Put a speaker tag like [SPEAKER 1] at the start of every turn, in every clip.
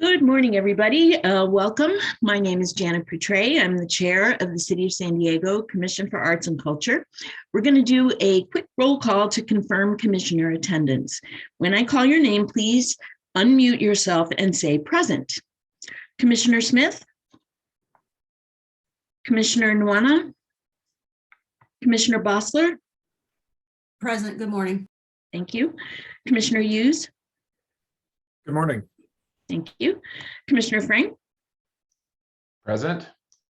[SPEAKER 1] Good morning, everybody. Welcome. My name is Janet Petre. I'm the chair of the City of San Diego Commission for Arts and Culture. We're going to do a quick roll call to confirm commissioner attendance. When I call your name, please unmute yourself and say present. Commissioner Smith? Commissioner Nuana? Commissioner Bossler?
[SPEAKER 2] Present. Good morning.
[SPEAKER 1] Thank you. Commissioner Hughes?
[SPEAKER 3] Good morning.
[SPEAKER 1] Thank you. Commissioner Frank?
[SPEAKER 3] Present.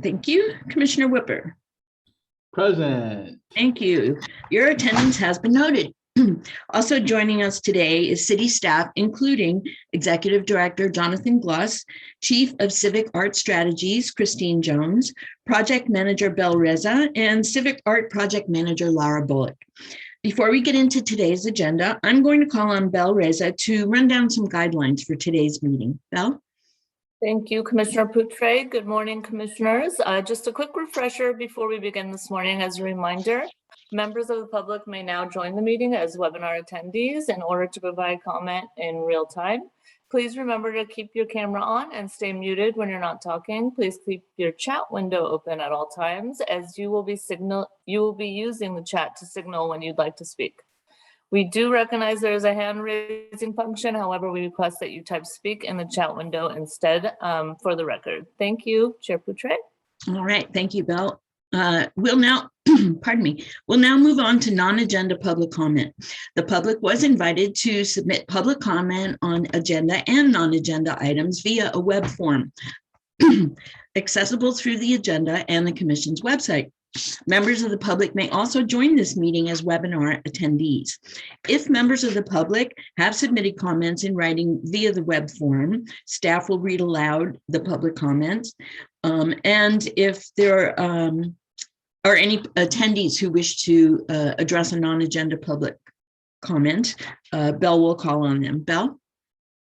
[SPEAKER 1] Thank you. Commissioner Whipper?
[SPEAKER 3] Present.
[SPEAKER 1] Thank you. Your attendance has been noted. Also joining us today is city staff, including Executive Director Jonathan Gloss, Chief of Civic Art Strategies, Christine Jones, Project Manager Bel Reza, and Civic Art Project Manager Lara Bullock. Before we get into today's agenda, I'm going to call on Bel Reza to run down some guidelines for today's meeting. Bel?
[SPEAKER 4] Thank you, Commissioner Poutre. Good morning, commissioners. Just a quick refresher before we begin this morning. As a reminder, members of the public may now join the meeting as webinar attendees in order to provide comment in real time. Please remember to keep your camera on and stay muted when you're not talking. Please keep your chat window open at all times, as you will be using the chat to signal when you'd like to speak. We do recognize there is a hand raising function. However, we request that you type speak in the chat window instead for the record. Thank you, Chair Poutre.
[SPEAKER 1] All right, thank you, Bel. We'll now, we'll now move on to non-agenda public comment. The public was invited to submit public comment on agenda and non-agenda items via a web form, accessible through the agenda and the Commission's website. Members of the public may also join this meeting as webinar attendees. If members of the public have submitted comments in writing via the web form, staff will read aloud the public comments. And if there are any attendees who wish to address a non-agenda public comment, Bel will call on them. Bel,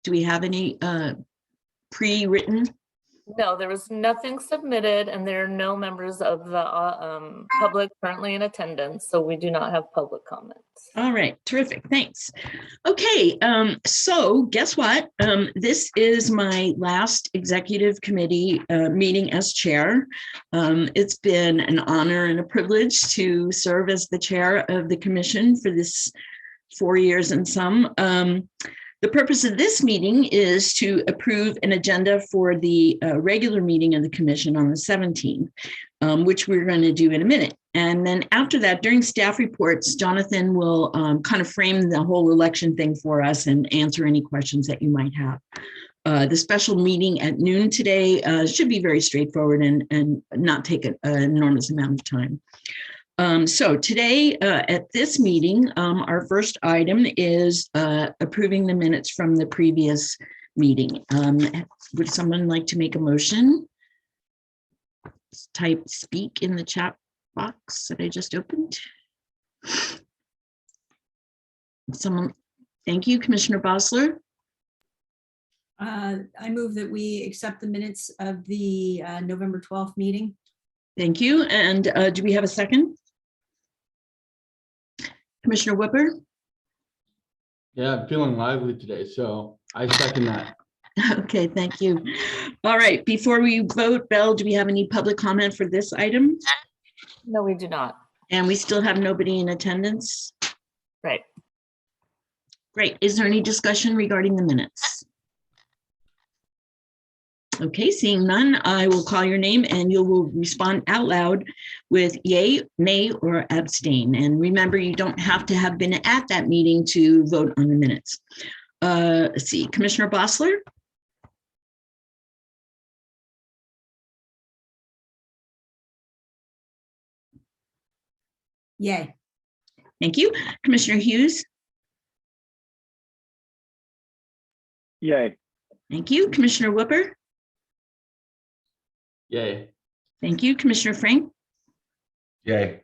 [SPEAKER 1] do we have any pre-written?
[SPEAKER 4] No, there was nothing submitted, and there are no members of the public currently in attendance, so we do not have public comments.
[SPEAKER 1] All right, terrific, thanks. Okay, so guess what? This is my last executive committee meeting as chair. It's been an honor and a privilege to serve as the chair of the commission for this 4 years and some. The purpose of this meeting is to approve an agenda for the regular meeting of the commission on the 17th, which we're going to do in a minute. And then after that, during staff reports, Jonathan will kind of frame the whole election thing for us and answer any questions that you might have. The special meeting at noon today should be very straightforward and not take an enormous amount of time. So today at this meeting, our first item is approving the minutes from the previous meeting. Would someone like to make a motion? Type speak in the chat box that I just opened. Someone, thank you, Commissioner Bossler.
[SPEAKER 2] I move that we accept the minutes of the November 12th meeting.
[SPEAKER 1] Thank you. And do we have a second? Commissioner Whipper?
[SPEAKER 3] Yeah, I'm feeling lively today, so I second that.
[SPEAKER 1] Okay, thank you. All right, before we vote, Bel, do we have any public comment for this item?
[SPEAKER 4] No, we do not.
[SPEAKER 1] And we still have nobody in attendance?
[SPEAKER 4] Right.
[SPEAKER 1] Great. Is there any discussion regarding the minutes? Okay, seeing none, I will call your name and you will respond out loud with yay, nay, or abstain. And remember, you don't have to have been at that meeting to vote on the minutes. Let's see, Commissioner Bossler?
[SPEAKER 2] Yay.
[SPEAKER 1] Thank you. Commissioner Hughes?
[SPEAKER 5] Yay.
[SPEAKER 1] Thank you. Commissioner Whipper?
[SPEAKER 3] Yay.
[SPEAKER 1] Thank you. Commissioner Frank?
[SPEAKER 3] Yay.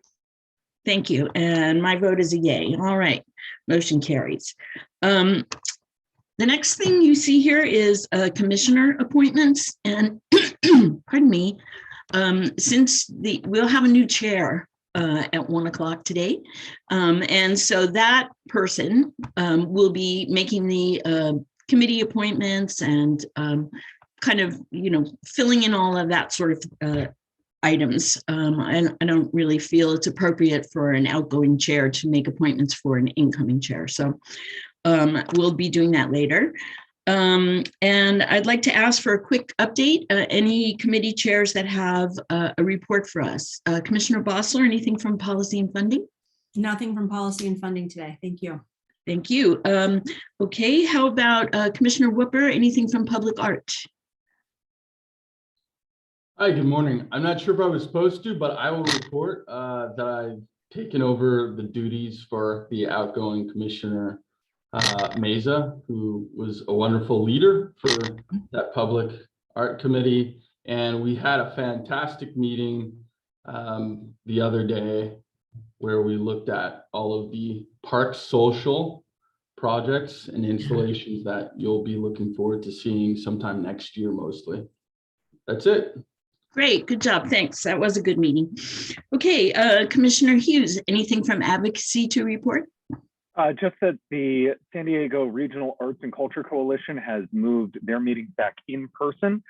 [SPEAKER 1] Thank you. And my vote is a yay. All right. Motion carries. The next thing you see here is commissioner appointments. And pardon me, since we'll have a new chair at 1 o'clock today. And so that person will be making the committee appointments and kind of, filling in all of that sort of items. I don't really feel it's appropriate for an outgoing chair to make appointments for an incoming chair. So we'll be doing that later. And I'd like to ask for a quick update. Any committee chairs that have a report for us? Commissioner Bossler, anything from Policy and Funding?
[SPEAKER 2] Nothing from Policy and Funding today. Thank you.
[SPEAKER 1] Thank you. Okay, how about Commissioner Whooper? Anything from Public Art?
[SPEAKER 3] Hi, good morning. I'm not sure if I was supposed to, but I will report that I've taken over the duties for the outgoing Commissioner Meza, who was a wonderful leader for that Public Art Committee. And we had a fantastic meeting the other day where we looked at all of the park social projects and installations that you'll be looking forward to seeing sometime next year, mostly. That's it.
[SPEAKER 1] Great, good job. Thanks. That was a good meeting. Okay, Commissioner Hughes, anything from advocacy to report?
[SPEAKER 5] Just that the San Diego Regional Arts and Culture Coalition has moved their meetings back in person.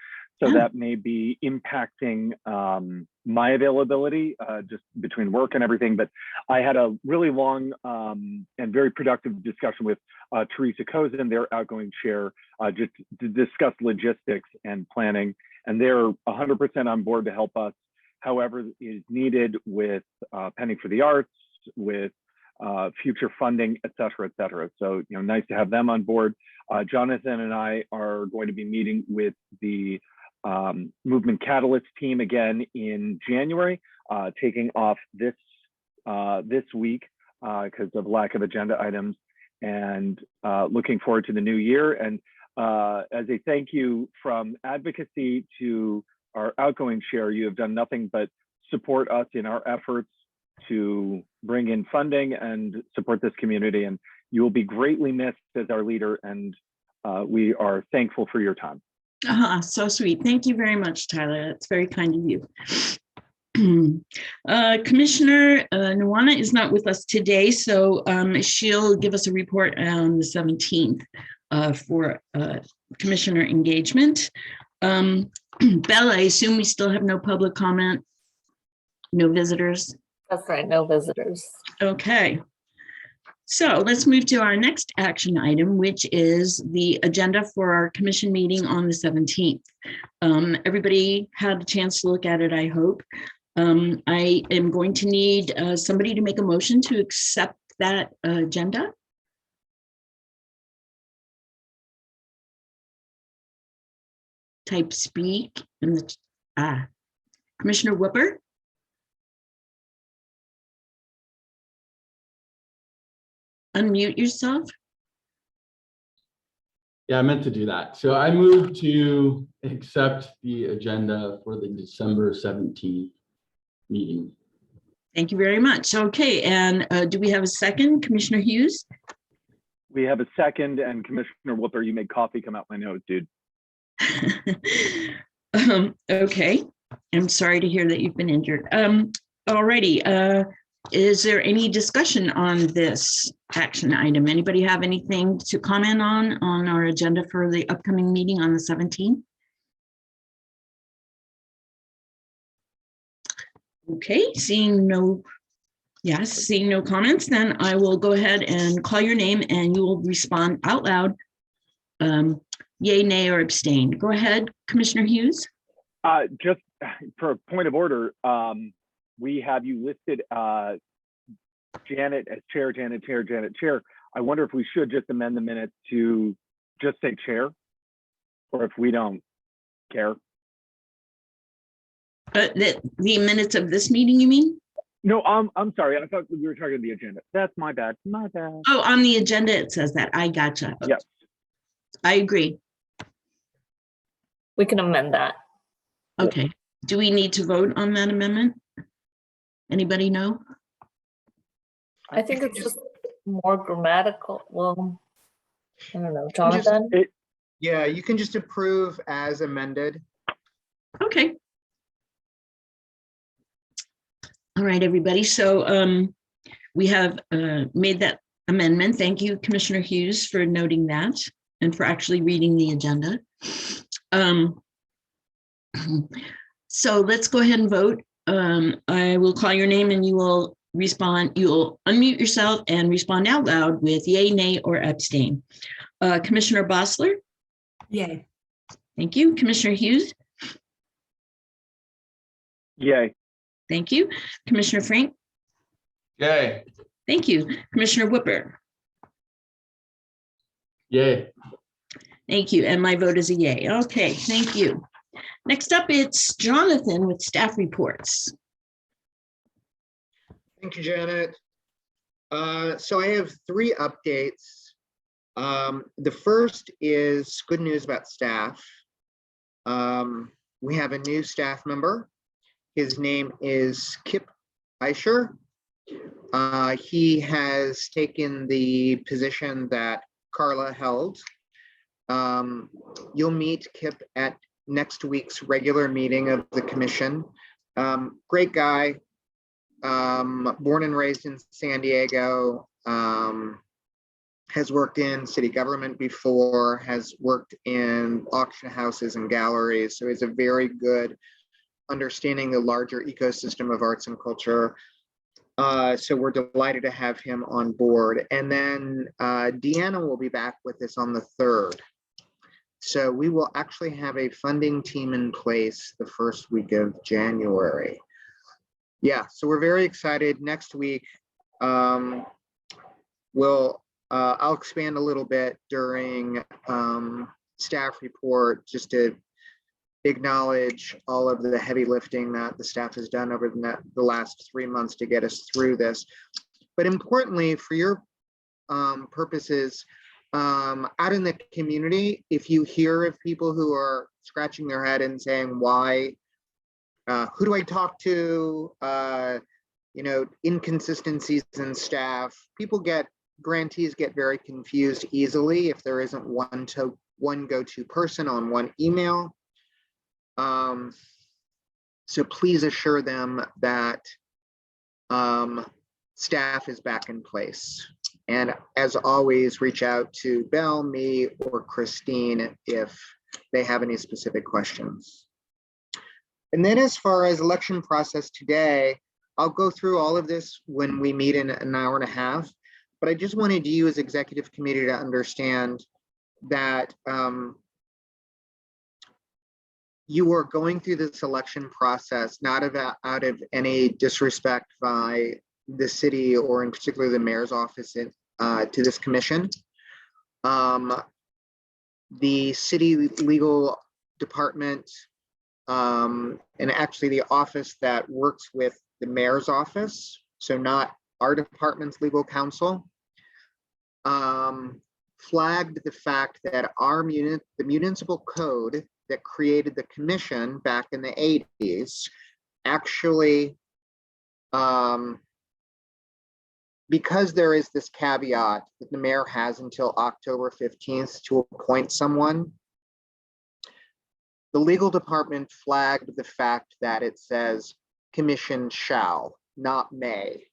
[SPEAKER 5] So that may be impacting my availability just between work and everything. But I had a really long and very productive discussion with Teresa Kozin, their outgoing chair, just to discuss logistics and planning. And they're 100% on board to help us however is needed with Pending for the Arts, with future funding, et cetera, et cetera. So, nice to have them on board. Jonathan and I are going to be meeting with the Movement Catalyst team again in January, taking off this week because of lack of agenda items, and looking forward to the new year. And as a thank you from advocacy to our outgoing chair, you have done nothing but support us in our efforts to bring in funding and support this community. And you will be greatly missed as our leader. And we are thankful for your time.
[SPEAKER 1] So sweet. Thank you very much, Tyler. That's very kind of you. Commissioner Nuwana is not with us today, so she'll give us a report on the 17th for commissioner engagement. Bella, I assume we still have no public comment, no visitors?
[SPEAKER 4] That's right, no visitors.
[SPEAKER 1] Okay. So let's move to our next action item, which is the agenda for our commission meeting on the 17th. Everybody had a chance to look at it, I hope. I am going to need somebody to make a motion to accept that agenda. Type speak in the Commissioner Whooper. Unmute yourself.
[SPEAKER 3] Yeah, I meant to do that. So I move to accept the agenda for the December 17th meeting.
[SPEAKER 1] Thank you very much. Okay, and do we have a second, Commissioner Hughes?
[SPEAKER 5] We have a second, and Commissioner Whooper, you made coffee come out my nose, dude.
[SPEAKER 1] Okay, I'm sorry to hear that you've been injured. Alrighty, is there any discussion on this action item? Anybody have anything to comment on our agenda for the upcoming meeting on the 17th? Okay, seeing no comments, then I will go ahead and call your name and you will respond out loud. Yay, nay, or abstain. Go ahead, Commissioner Hughes.
[SPEAKER 5] Just for a point of order, we have you listed Janet as chair, Janet chair, Janet chair. I wonder if we should just amend the minutes to just say chair, or if we don't care.
[SPEAKER 1] The minutes of this meeting, you mean?
[SPEAKER 5] No, I'm sorry. I thought we were talking the agenda. That's my bad. My bad.
[SPEAKER 1] Oh, on the agenda it says that. I gotcha.
[SPEAKER 5] Yes.
[SPEAKER 1] I agree.
[SPEAKER 4] We can amend that.
[SPEAKER 1] Okay. Do we need to vote on that amendment? Anybody know?
[SPEAKER 4] I think it's just more grammatical. Well, I don't know, Jonathan?
[SPEAKER 6] Yeah, you can just approve as amended.
[SPEAKER 1] Okay. All right, everybody. So we have made that amendment. Thank you, Commissioner Hughes, for noting that. and for actually reading the agenda. So let's go ahead and vote. I will call your name and you will respond. You'll unmute yourself and respond out loud with yay, nay, or abstain. Commissioner Bosler,
[SPEAKER 2] Yay.
[SPEAKER 1] thank you. Commissioner Hughes,
[SPEAKER 5] Yay.
[SPEAKER 1] thank you. Commissioner Frank,
[SPEAKER 3] Yay.
[SPEAKER 1] thank you. Commissioner Whipper,
[SPEAKER 3] Yay.
[SPEAKER 1] thank you. And my vote is a yay. Okay, thank you. Next up, it's Jonathan with staff reports.
[SPEAKER 6] Thank you, Janet. So I have 3 updates. The first is good news about staff. We have a new staff member. His name is Kip Eischer. He has taken the position that Carla held. You'll meet Kip at next week's regular meeting of the commission. Great guy, born and raised in San Diego, has worked in city government before, has worked in auction houses and galleries. So he's a very good understanding the larger ecosystem of arts and culture. So we're delighted to have him on board. And then Deanna will be back with us on the 3rd. So we will actually have a funding team in place the first week of January. Yeah, so we're very excited. Next week, I'll expand a little bit during staff report just to acknowledge all of the heavy lifting that the staff has done over the last 3 months to get us through this. But importantly, for your purposes, out in the community, if you hear of people who are scratching their head and saying, why, who do I talk to, inconsistencies in staff, grantees get very confused easily if there isn't one go-to person on one email. So please assure them that staff is back in place. And as always, reach out to Belle, me, or Christine if they have any specific questions. And then as far as election process today, I'll go through all of this when we meet in an hour and a half, but I just wanted you as executive committee to understand that you are going through this election process, not out of any disrespect by the city or in particular the mayor's office to this commission. The city legal department and actually the office that works with the mayor's office, so not our department's legal counsel, flagged the fact that the municipal code that created the commission back in the 80s actually, because there is this caveat that the mayor has until October 15th to appoint someone, the legal department flagged the fact that it says commission shall, not may.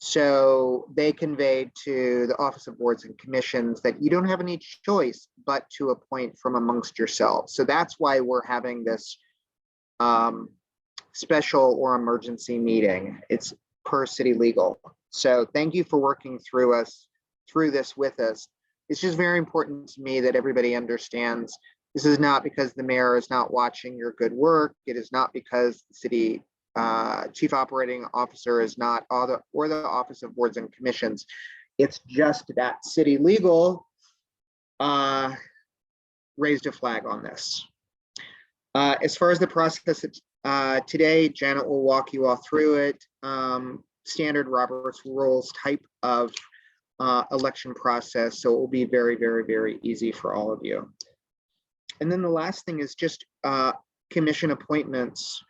[SPEAKER 6] So they conveyed to the Office of Boards and Commissions that you don't have any choice but to appoint from amongst yourselves. So that's why we're having this special or emergency meeting. It's per city legal. So thank you for working through this with us. It's just very important to me that everybody understands this is not because the mayor is not watching your good work. It is not because the city chief operating officer is not, or the Office of Boards and Commissions. It's just that city legal raised a flag on this. As far as the process today, Janet will walk you all through it. Standard Robert's Rules type of election process. So it will be very, very, very easy for all of you. And then the last thing is just commission appointments.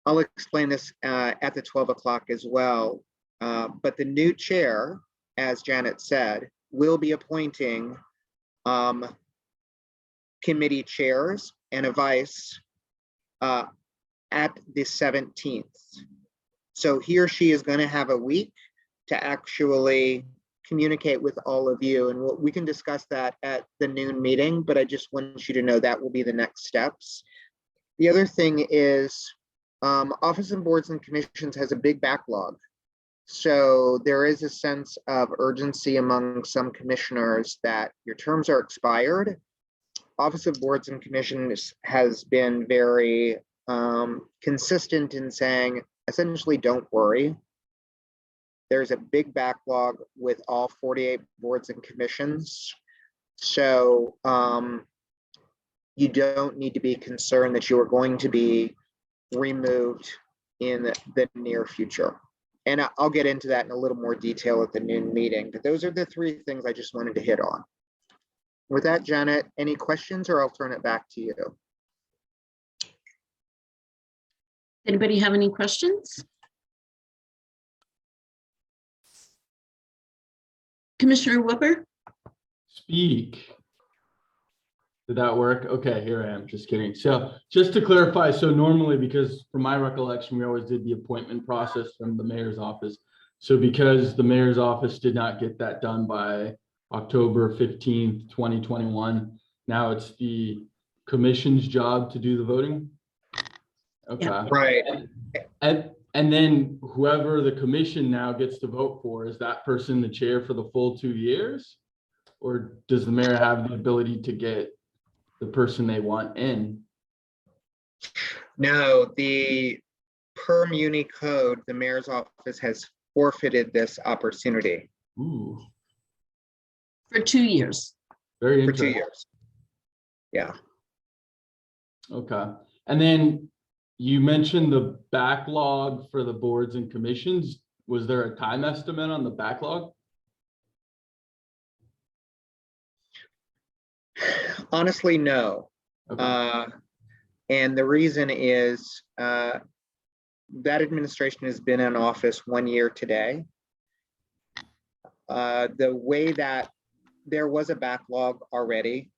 [SPEAKER 6] I'll explain this at the 12 o'clock as well. But the new chair, as Janet said, will be appointing committee chairs and a vice at the 17th. So he or she is going to have a week to actually communicate with all of you, and we can discuss that at the noon meeting, but I just want you to know that will be the next steps. The other thing is Office of Boards and Commissions has a big backlog. So there is a sense of urgency among some commissioners that your terms are expired. Office of Boards and Commissions has been very consistent in saying, essentially, don't worry. There's a big backlog with all 48 boards and commissions. So you don't need to be concerned that you are going to be removed in the near future. And I'll get into that in a little more detail at the noon meeting, but those are the three things I just wanted to hit on. With that, Janet, any questions, or I'll turn it back to you?
[SPEAKER 1] Anybody have any questions? Commissioner Whipper?
[SPEAKER 3] Speak. Did that work? Okay, here I am, just kidding. So just to clarify, so normally, because from my recollection, we always did the appointment process from the mayor's office. So because the mayor's office did not get that done by October 15th, 2021, now it's the commission's job to do the voting? Okay.
[SPEAKER 1] Yeah.
[SPEAKER 6] Right.
[SPEAKER 3] And then whoever the commission now gets to vote for, is that person the chair for the full 2 years? Or does the mayor have the ability to get the person they want in?
[SPEAKER 6] No, per Muni code, the mayor's office has forfeited this opportunity
[SPEAKER 3] Ooh,
[SPEAKER 1] For 2 years.
[SPEAKER 3] very
[SPEAKER 6] for 2
[SPEAKER 3] interesting.
[SPEAKER 6] years. Yeah.
[SPEAKER 3] Okay. And then you mentioned the backlog for the boards and commissions. Was there a time estimate on the backlog?
[SPEAKER 6] Honestly, no.
[SPEAKER 3] Okay.
[SPEAKER 6] And the reason is that administration has been in office 1 year today. The way that there was a backlog already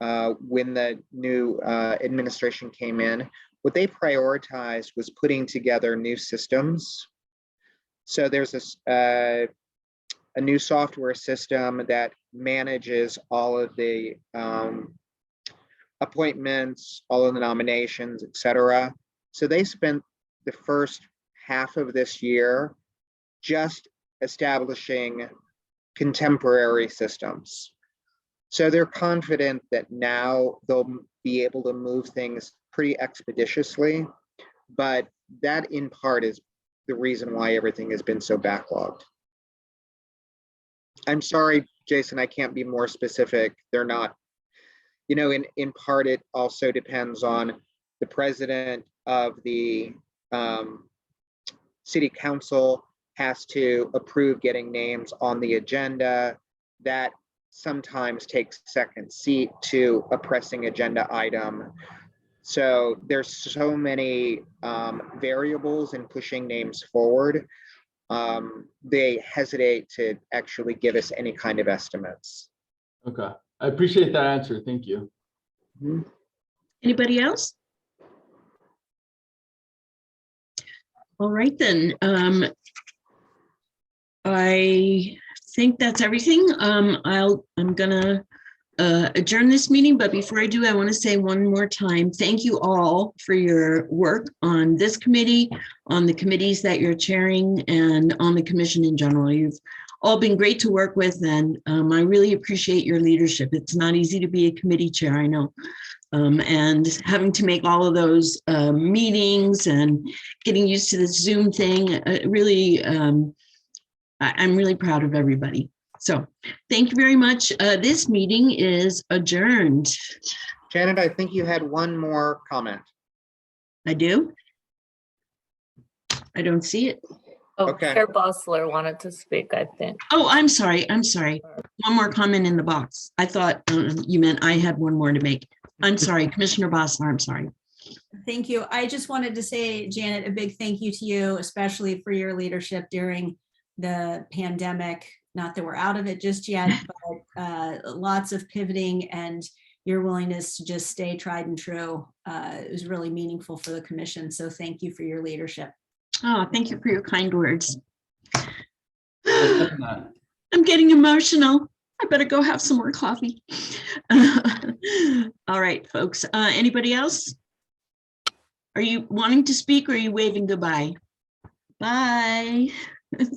[SPEAKER 6] when the new administration came in, what they prioritized was putting together new systems. So there's a new software system that manages all of the appointments, all of the nominations, et cetera. So they spent the first half of this year just establishing contemporary systems. So they're confident that now they'll be able to move things pretty expeditiously, but that in part is the reason why everything has been so backlogged. I'm sorry, Jason, I can't be more specific. They're not, in part, it also depends on the president of the city council has to approve getting names on the agenda. That sometimes takes second seat to a pressing agenda item. So there's so many variables in pushing names forward. They hesitate to actually give us any kind of estimates.
[SPEAKER 3] Okay. I appreciate that answer. Thank you.
[SPEAKER 1] Anybody else? All right, then. I think that's everything. I'm gonna adjourn this meeting, but before I do, I want to say one more time, thank you all for your work on this committee, on the committees that you're chairing, and on the commission in general. You've all been great to work with, and I really appreciate your leadership. It's not easy to be a committee chair, I know. And having to make all of those meetings and getting used to the Zoom thing, really, I'm really proud of everybody. So thank you very much. This meeting is adjourned.
[SPEAKER 6] Janet, I think you had one more comment.
[SPEAKER 1] I do? I don't see it.
[SPEAKER 4] Oh,
[SPEAKER 6] Okay.
[SPEAKER 4] Chair Bossler wanted to speak, I think.
[SPEAKER 1] Oh, I'm sorry. I'm sorry. One more comment in the box. I thought you meant I had one more to make. I'm sorry, Commissioner Bossler, I'm sorry.
[SPEAKER 2] Thank you. I just wanted to say, Janet, a big thank you to you, especially for your leadership during the pandemic. Not that we're out of it just yet, but lots of pivoting and your willingness to just stay tried and true. It was really meaningful for the commission. So thank you for your leadership.
[SPEAKER 1] Oh, thank you for your kind words. I'm getting emotional. I better go have some more coffee. All right, folks. Anybody else? Are you wanting to speak or are you waving goodbye? Bye.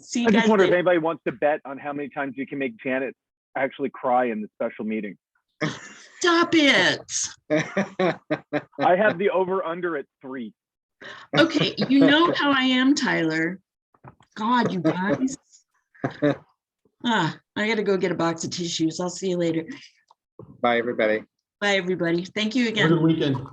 [SPEAKER 1] See you
[SPEAKER 5] I
[SPEAKER 1] guys
[SPEAKER 5] just wonder if
[SPEAKER 1] later.
[SPEAKER 5] anybody wants to bet on how many times you can make Janet actually cry in the special meeting.
[SPEAKER 1] Stop it.
[SPEAKER 5] I have the over under at 3.
[SPEAKER 1] Okay, you know how I am, Tyler. God, you guys. I gotta go get a box of tissues. I'll see you later.
[SPEAKER 6] Bye, everybody.
[SPEAKER 1] Bye, everybody. Thank you
[SPEAKER 3] Have a
[SPEAKER 1] again.
[SPEAKER 3] good weekend.